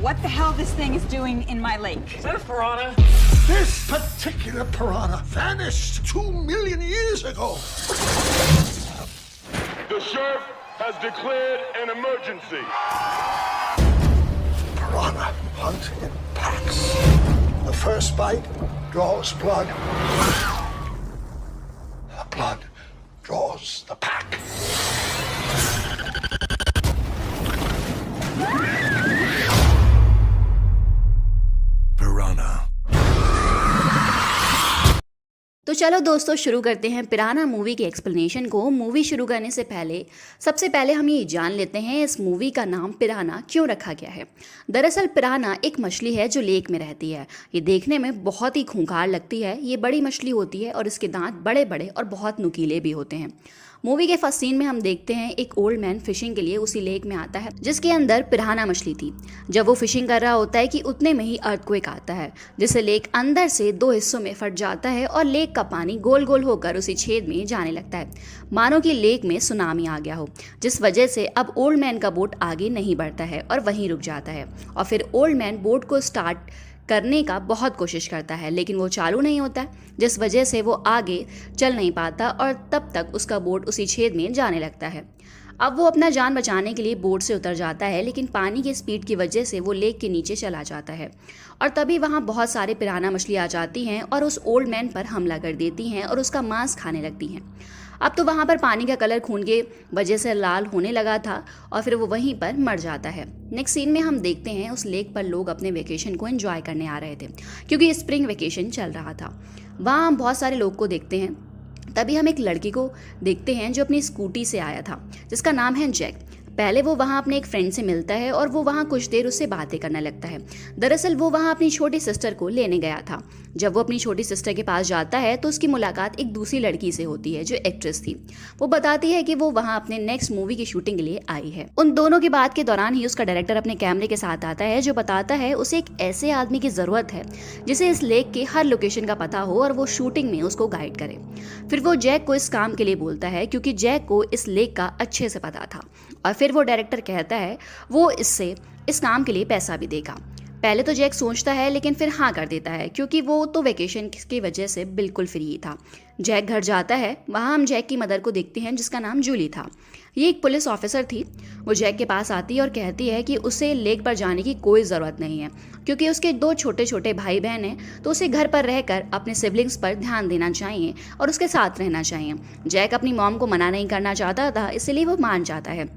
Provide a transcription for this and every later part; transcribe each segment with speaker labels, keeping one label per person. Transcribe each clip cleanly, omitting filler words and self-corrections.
Speaker 1: what the hell this thing is doing in my lake.
Speaker 2: Is that a piranha?
Speaker 3: This particular piranha vanished 2 million years ago.
Speaker 4: The sheriff has declared an emergency.
Speaker 3: Piranha hunt in packs. The first bite draws blood. The blood draws the pack. Piranha.
Speaker 5: तो चलो दोस्तों शुरू करते हैं पिराना movie के explanation को। Movie शुरू करने से पहले सबसे पहले हम ये जान लेते हैं इस मूवी का नाम पिराना क्यों रखा गया है। दरअसल पिराना एक मछली है जो लेक में रहती है। ये देखने में बहुत ही खूंखार लगती है। ये बड़ी मछली होती है और इसके दांत बड़े बड़े और बहुत नुकीले भी होते हैं। मूवी के फर्स्ट सीन में हम देखते हैं एक ओल्ड मैन फिशिंग के लिए उसी लेक में आता है जिसके अंदर पिराना मछली थी। जब वो फिशिंग कर रहा होता है कि उतने में ही अर्थक्वेक आता है जिससे लेक अंदर से 2 हिस्सों में फट जाता है और लेक का पानी गोल गोल होकर उसी छेद में जाने लगता है, मानो कि लेक में सुनामी आ गया हो, जिस वजह से अब ओल्ड मैन का बोट आगे नहीं बढ़ता है और वहीं रुक जाता है। और फिर ओल्ड मैन बोट को स्टार्ट करने का बहुत कोशिश करता है लेकिन वो चालू नहीं होता, जिस वजह से वो आगे चल नहीं पाता और तब तक उसका बोट उसी छेद में जाने लगता है। अब वो अपना जान बचाने के लिए बोट से उतर जाता है लेकिन पानी की स्पीड की वजह से वो लेक के नीचे चला जाता है और तभी वहाँ बहुत सारे पिराना मछली आ जाती हैं और उस ओल्ड मैन पर हमला कर देती हैं और उसका मांस खाने लगती हैं। अब तो वहाँ पर पानी का कलर खून के वजह से लाल होने लगा था और फिर वो वहीं पर मर जाता है। नेक्स्ट सीन में हम देखते हैं उस लेक पर लोग अपने वेकेशन को एंजॉय करने आ रहे थे क्योंकि स्प्रिंग वेकेशन चल रहा था। वहाँ हम बहुत सारे लोग को देखते हैं। तभी हम एक लड़की को देखते हैं जो अपनी स्कूटी से आया था जिसका नाम है जैक। पहले वो वहाँ अपने एक फ्रेंड से मिलता है और वो वहाँ कुछ देर उससे बातें करने लगता है। दरअसल वो वहाँ अपनी छोटी सिस्टर को लेने गया था। जब वो अपनी छोटी सिस्टर के पास जाता है तो उसकी मुलाकात एक दूसरी लड़की से होती है जो एक्ट्रेस थी। वो बताती है कि वो वहाँ अपने नेक्स्ट मूवी की शूटिंग के लिए आई है। उन दोनों की बात के दौरान ही उसका डायरेक्टर अपने कैमरे के साथ आता है जो बताता है उसे एक ऐसे आदमी की ज़रूरत है जिसे इस लेक के हर लोकेशन का पता हो और वो शूटिंग में उसको गाइड करे। फिर वो जैक को इस काम के लिए बोलता है क्योंकि जैक को इस लेक का अच्छे से पता था और फिर वो डायरेक्टर कहता है वो इससे इस काम के लिए पैसा भी देगा। पहले तो जैक सोचता है लेकिन फिर हाँ कर देता है क्योंकि वो तो वेकेशन की वजह से बिल्कुल फ्री था। जैक घर जाता है। वहाँ हम जैक की मदर को देखते हैं जिसका नाम जूली था। ये एक पुलिस ऑफिसर थी। वो जैक के पास आती है और कहती है कि उसे लेक पर जाने की कोई ज़रूरत नहीं है क्योंकि उसके 2 छोटे छोटे भाई बहन हैं, तो उसे घर पर रहकर अपने सिबलिंग्स पर ध्यान देना चाहिए और उसके साथ रहना चाहिए। जैक अपनी मॉम को मना नहीं करना चाहता था इसलिए वो मान जाता है।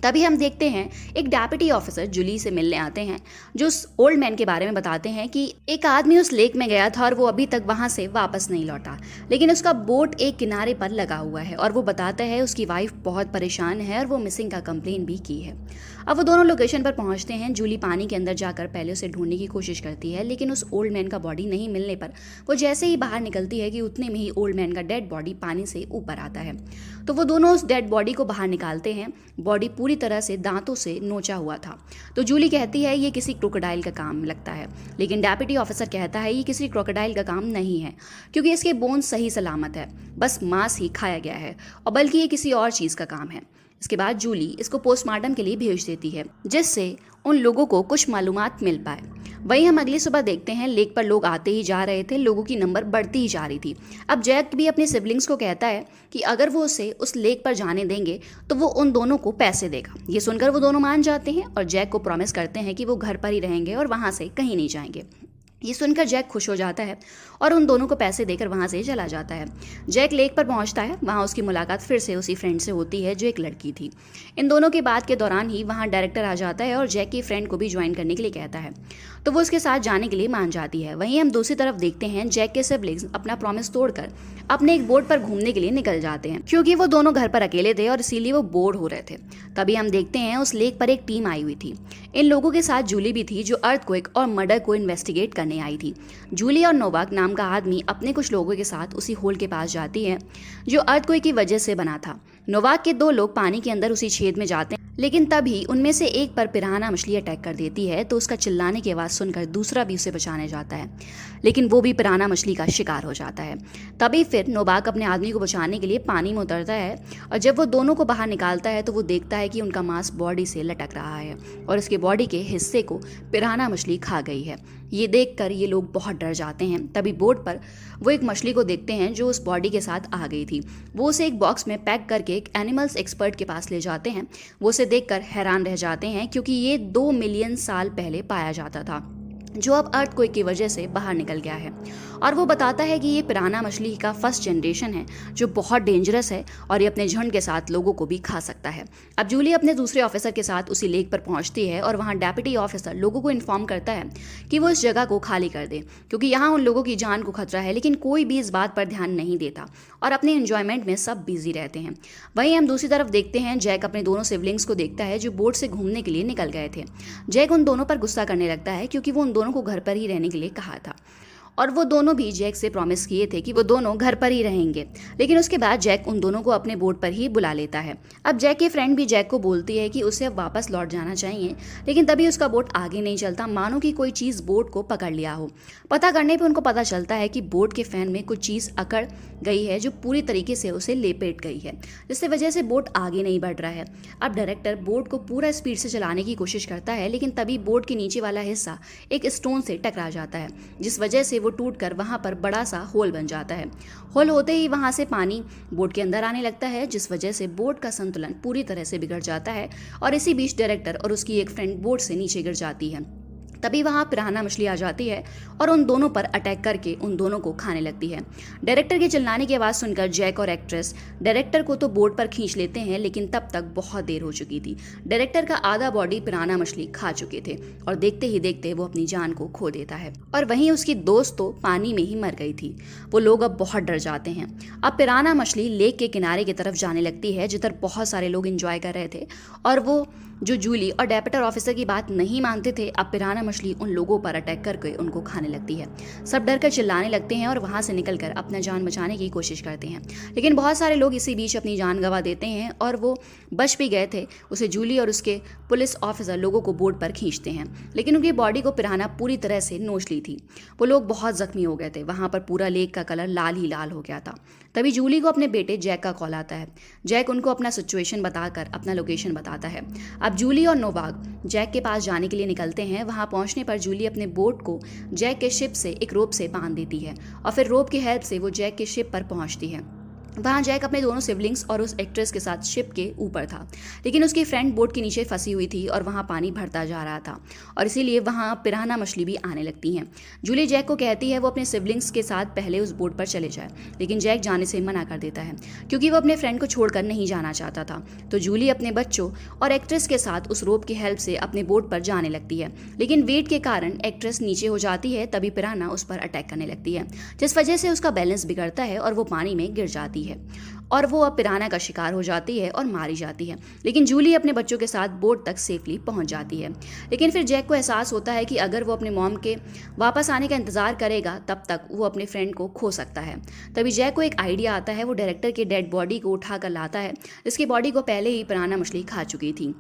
Speaker 5: तभी हम देखते हैं एक डेप्यूटी ऑफिसर जूली से मिलने आते हैं जो उस ओल्ड मैन के बारे में बताते हैं कि एक आदमी उस लेक में गया था और वो अभी तक वहां से वापस नहीं लौटा, लेकिन उसका बोट एक किनारे पर लगा हुआ है और वो बताता है उसकी वाइफ बहुत परेशान है और वो मिसिंग का कंप्लेन भी की है। अब वो दोनों लोकेशन पर पहुंचते हैं। जूली पानी के अंदर जाकर पहले उसे ढूंढने की कोशिश करती है लेकिन उस ओल्ड मैन का बॉडी नहीं मिलने पर वो जैसे ही बाहर निकलती है कि उतने में ही ओल्ड मैन का डेड बॉडी पानी से ऊपर आता है। तो वो दोनों उस डेड बॉडी को बाहर निकालते हैं। बॉडी पूरी तरह से दांतों से नोचा हुआ था। तो जूली कहती है ये किसी क्रोकोडाइल का काम लगता है, लेकिन डेप्यूटी ऑफिसर कहता है ये किसी क्रोकोडाइल का काम नहीं है क्योंकि इसके बोन सही सलामत है, बस मांस ही खाया गया है और बल्कि ये किसी और चीज़ का काम है। इसके बाद जूली इसको पोस्टमार्टम के लिए भेज देती है जिससे उन लोगों को कुछ मालूमात मिल पाए। वहीं हम अगली सुबह देखते हैं लेक पर लोग आते ही जा रहे थे, लोगों की नंबर बढ़ती ही जा रही थी। अब जैक भी अपने सिबलिंग्स को कहता है कि अगर वो उसे उस लेक पर जाने देंगे तो वो उन दोनों को पैसे देगा। ये सुनकर वो दोनों मान जाते हैं और जैक को प्रॉमिस करते हैं कि वो घर पर ही रहेंगे और वहाँ से कहीं नहीं जाएंगे। ये सुनकर जैक खुश हो जाता है और उन दोनों को पैसे देकर वहाँ से चला जाता है। जैक लेक पर पहुँचता है। वहाँ उसकी मुलाकात फिर से उसी फ्रेंड से होती है जो एक लड़की थी। इन दोनों की बात के दौरान ही वहाँ डायरेक्टर आ जाता है और जैक की फ्रेंड को भी ज्वाइन करने के लिए कहता है, तो वो उसके साथ जाने के लिए मान जाती है। वहीं हम दूसरी तरफ देखते हैं जैक के सिबलिंग्स अपना प्रॉमिस तोड़कर अपने एक बोट पर घूमने के लिए निकल जाते हैं क्योंकि वो दोनों घर पर अकेले थे और इसीलिए वो बोर हो रहे थे। तभी हम देखते हैं उस लेक पर एक टीम आई हुई थी। इन लोगों के साथ जूली भी थी जो अर्थक्वेक और मर्डर को इन्वेस्टिगेट करने आई थी। जूली और नोवाक नाम का आदमी अपने कुछ लोगों के साथ उसी होल के पास जाती है जो अर्थक्वेक की वजह से बना था। नोवाक के 2 लोग पानी के अंदर उसी छेद में जाते हैं लेकिन तभी उनमें से एक पर पिराना मछली अटैक कर देती है, तो उसका चिल्लाने की आवाज़ सुनकर दूसरा भी उसे बचाने जाता है, लेकिन वो भी पिराना मछली का शिकार हो जाता है। तभी फिर नोबाक अपने आदमी को बचाने के लिए पानी में उतरता है और जब वो दोनों को बाहर निकालता है तो वो देखता है कि उनका मांस बॉडी से लटक रहा है और उसके बॉडी के हिस्से को पिराना मछली खा गई है। ये देखकर ये लोग बहुत डर जाते हैं। तभी बोट पर वो एक मछली को देखते हैं जो उस बॉडी के साथ आ गई थी। वो उसे एक बॉक्स में पैक करके एक एनिमल्स एक्सपर्ट के पास ले जाते हैं। वो उसे देखकर हैरान रह जाते हैं क्योंकि ये 2 मिलियन साल पहले पाया जाता था, जो अब अर्थक्वेक की वजह से बाहर निकल गया है। और वो बताता है कि ये पिराना मछली का फर्स्ट जनरेशन है जो बहुत डेंजरस है और ये अपने झुंड के साथ लोगों को भी खा सकता है। अब जूली अपने दूसरे ऑफिसर के साथ उसी लेक पर पहुंचती है और वहाँ डेप्यूटी ऑफिसर लोगों को इन्फॉर्म करता है कि वो इस जगह को खाली कर दे क्योंकि यहाँ उन लोगों की जान को खतरा है, लेकिन कोई भी इस बात पर ध्यान नहीं देता और अपने एंजॉयमेंट में सब बिजी रहते हैं। वहीं हम दूसरी तरफ देखते हैं जैक अपने दोनों सिबलिंग्स को देखता है जो बोट से घूमने के लिए निकल गए थे। जैक उन दोनों पर गुस्सा करने लगता है क्योंकि वो उन दोनों को घर पर ही रहने के लिए कहा था और वो दोनों भी जैक से प्रॉमिस किए थे कि वो दोनों घर पर ही रहेंगे। लेकिन उसके बाद जैक उन दोनों को अपने बोट पर ही बुला लेता है। अब जैक के फ्रेंड भी जैक को बोलती है कि उसे अब वापस लौट जाना चाहिए, लेकिन तभी उसका बोट आगे नहीं चलता, मानो कि कोई चीज़ बोट को पकड़ लिया हो। पता करने पर उनको पता चलता है कि बोट के फैन में कुछ चीज़ अकड़ गई है जो पूरी तरीके से उसे लेपेट गई है, जिसकी वजह से बोट आगे नहीं बढ़ रहा है। अब डायरेक्टर बोट को पूरा स्पीड से चलाने की कोशिश करता है, लेकिन तभी बोट के नीचे वाला हिस्सा एक स्टोन से टकरा जाता है, जिस वजह से वो टूटकर वहां पर बड़ा सा होल बन जाता है। होल होते ही वहां से पानी बोट के अंदर आने लगता है, जिस वजह से बोट का संतुलन पूरी तरह से बिगड़ जाता है और इसी बीच डायरेक्टर और उसकी एक फ्रेंड बोट से नीचे गिर जाती है। तभी वहाँ पिराना मछली आ जाती है और उन दोनों पर अटैक करके उन दोनों को खाने लगती है। डायरेक्टर के चिल्लाने की आवाज़ सुनकर जैक और एक्ट्रेस डायरेक्टर को तो बोट पर खींच लेते हैं, लेकिन तब तक बहुत देर हो चुकी थी। डायरेक्टर का आधा बॉडी पिराना मछली खा चुके थे और देखते ही देखते वो अपनी जान को खो देता है और वहीं उसकी दोस्त तो पानी में ही मर गई थी। वो लोग अब बहुत डर जाते हैं। अब पिराना मछली लेक के किनारे की तरफ जाने लगती है जिधर बहुत सारे लोग एंजॉय कर रहे थे और वो जो जूली और डेप्यूटी ऑफिसर की बात नहीं मानते थे, अब पिराना मछली उन लोगों पर अटैक करके उनको खाने लगती है। सब डर कर चिल्लाने लगते हैं और वहां से निकलकर अपना जान बचाने की कोशिश करते हैं, लेकिन बहुत सारे लोग इसी बीच अपनी जान गंवा देते हैं और वो बच भी गए थे। उसे जूली और उसके पुलिस ऑफिसर लोगों को बोट पर खींचते हैं, लेकिन उनकी बॉडी को पिराना पूरी तरह से नोच ली थी। वो लोग बहुत जख्मी हो गए थे। वहां पर पूरा लेक का कलर लाल ही लाल हो गया था। तभी जूली को अपने बेटे जैक का कॉल आता है। जैक उनको अपना सिचुएशन बताकर अपना लोकेशन बताता है। अब जूली और नोबाक जैक के पास जाने के लिए निकलते हैं। वहां पहुंचने पर जूली अपने बोट को जैक के शिप से एक रोप से बांध देती है और फिर रोप की हेल्प से वो जैक के शिप पर पहुंचती है। वहाँ जैक अपने दोनों सिबलिंग्स और उस एक्ट्रेस के साथ शिप के ऊपर था, लेकिन उसकी फ्रेंड बोट के नीचे फंसी हुई थी और वहाँ पानी भरता जा रहा था और इसीलिए वहाँ पिराना मछली भी आने लगती हैं। जूली जैक को कहती है वो अपने सिबलिंग्स के साथ पहले उस बोट पर चले जाए, लेकिन जैक जाने से मना कर देता है क्योंकि वो अपने फ्रेंड को छोड़कर नहीं जाना चाहता था। तो जूली अपने बच्चों और एक्ट्रेस के साथ उस रोप की हेल्प से अपने बोट पर जाने लगती है, लेकिन वेट के कारण एक्ट्रेस नीचे हो जाती है। तभी पिराना उस पर अटैक करने लगती है, जिस वजह से उसका बैलेंस बिगड़ता है और वो पानी में गिर जाती है और वो अब पिराना का शिकार हो जाती है और मारी जाती है। लेकिन जूली अपने बच्चों के साथ बोट तक सेफली पहुंच जाती है। लेकिन फिर जैक को एहसास होता है कि अगर वो अपने मॉम के वापस आने का इंतजार करेगा तब तक वो अपने फ्रेंड को खो सकता है। तभी जैक को एक आइडिया आता है। वो डायरेक्टर की डेड बॉडी को उठा कर लाता है, जिसकी बॉडी को पहले ही पिराना मछली खा चुकी थी।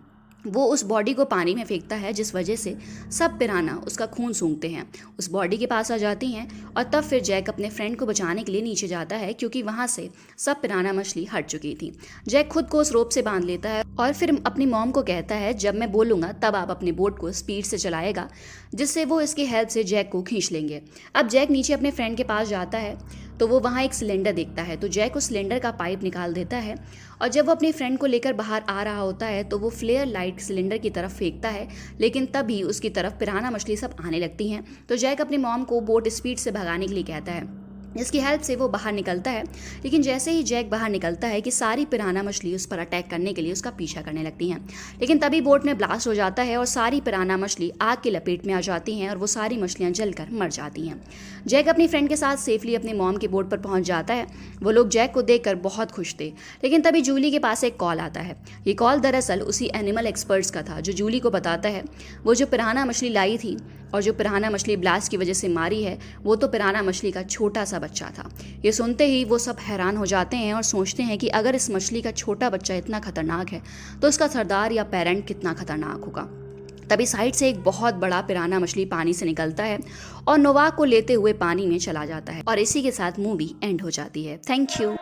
Speaker 5: वो उस बॉडी को पानी में फेंकता है, जिस वजह से सब पिराना उसका खून सूंघते हैं, उस बॉडी के पास आ जाती हैं और तब फिर जैक अपने फ्रेंड को बचाने के लिए नीचे जाता है क्योंकि वहाँ से सब पिराना मछली हट चुकी थी। जैक खुद को उस रोप से बांध लेता है और फिर अपनी मॉम को कहता है जब मैं बोलूँगा तब आप अपने बोट को स्पीड से चलाएगा, जिससे वो इसकी हेल्प से जैक को खींच लेंगे। अब जैक नीचे अपने फ्रेंड के पास जाता है तो वो वहाँ एक सिलेंडर देखता है, तो जैक उस सिलेंडर का पाइप निकाल देता है और जब वो अपनी फ्रेंड को लेकर बाहर आ रहा होता है तो वो फ्लेयर लाइट सिलेंडर की तरफ फेंकता है, लेकिन तभी उसकी तरफ पिराना मछली सब आने लगती हैं। तो जैक अपनी मॉम को बोट स्पीड से भगाने के लिए कहता है, जिसकी हेल्प से वो बाहर निकलता है। लेकिन जैसे ही जैक बाहर निकलता है कि सारी पिराना मछली उस पर अटैक करने के लिए उसका पीछा करने लगती हैं, लेकिन तभी बोट में ब्लास्ट हो जाता है और सारी पिराना मछली आग की लपेट में आ जाती हैं और वो सारी मछलियां जलकर मर जाती हैं। जैक अपनी फ्रेंड के साथ सेफली अपने मॉम के बोट पर पहुंच जाता है। वो लोग जैक को देखकर बहुत खुश थे, लेकिन तभी जूली के पास एक कॉल आता है। ये कॉल दरअसल उसी एनिमल एक्सपर्ट्स का था जो जूली को बताता है वो जो पिराना मछली लाई थी और जो पिराना मछली ब्लास्ट की वजह से मारी है वो तो पिराना मछली का छोटा सा बच्चा था। ये सुनते ही वो सब हैरान हो जाते हैं और सोचते हैं कि अगर इस मछली का छोटा बच्चा इतना खतरनाक है तो इसका सरदार या पेरेंट कितना खतरनाक होगा। तभी साइड से एक बहुत बड़ा पिराना मछली पानी से निकलता है और नोवाक को लेते हुए पानी में चला जाता है और इसी के साथ मूवी एंड हो जाती है। Thank you.